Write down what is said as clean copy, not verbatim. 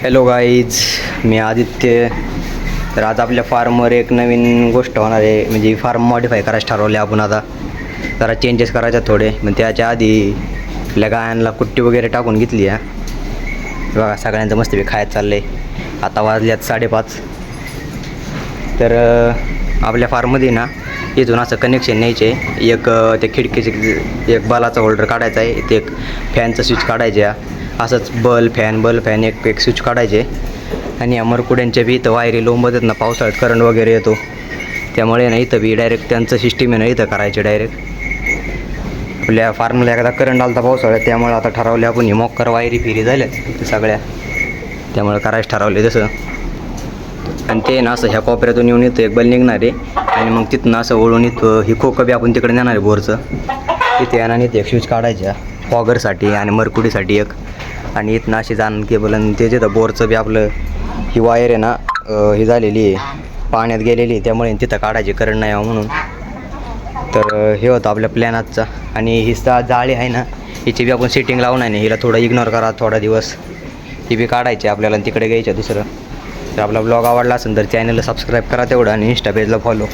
Hello guys, मी आदित्य. तर आज आपल्या फार्मवर एक नवीन गोष्ट होणार आहे. म्हणजे फार्म मॉडिफाय करायचं ठरवले आपण. आता जरा चेंजेस करायचे थोडे. मग त्याच्या आधी आपल्या गायांना कुट्टी वगैरे टाकून घेतली आहे. बघा सगळ्यांचं मस्त खायचं चाललं आहे. आता वाजल्यात 5:30. तर आपल्या फार्ममध्ये ना इथून असं कनेक्शन न्यायचे. एक ते खिडकीचे एक बलाचा होल्डर काढायचा आहे. ते एक फॅनचं स्विच काढायचे आहे. असंच बल फॅन एक स्विच काढायचे. आणि या मरकुड्यांच्या बी इथं वायरी लोंबत आहेत ना, पावसाळ्यात करंट वगैरे येतो. त्यामुळे ना इथं बी डायरेक्ट त्यांचं सिस्टीम आहे ना इथं करायचे डायरेक्ट. आपल्या फार्मला एकदा करंट आला होता पावसाळ्यात, त्यामुळे आता ठरवले आपण ही मॉकर वायरी फिरी झाल्या इथं सगळ्या. त्यामुळे करायचं ठरवले तसं. आणि ते ना असं ह्या कोपऱ्यातून येऊन इथं एक बल निघणार आहे. आणि मग तिथून असं ओढून इथं ही खोकं बी आपण तिकडे नेणार आहे बोरचं. तिथे येणार इथे एक स्विच काढायच्या फॉगरसाठी आणि मरकुडीसाठी एक. आणि इथनं अशी जाण केबल. आणि ते तिथं बोरचं बी आपलं ही वायर आहे ना ही झालेली आहे, पाण्यात गेलेली आहे. त्यामुळे तिथं काढायची करंट नाही यावं म्हणून. तर हे होतं आपल्या प्लॅन आजचा. आणि ही जाळी आहे ना, हिची बी आपण सेटिंग लावून आहे ना, हिला थोडं इग्नोर करा थोडा दिवस. ही बी काढायची आपल्याला आणि तिकडे घ्यायचं दुसरं. तर आपला ब्लॉग आवडला असेल तर चॅनलला सबस्क्राईब करा तेवढं, आणि इंस्टा पेजला फॉलो.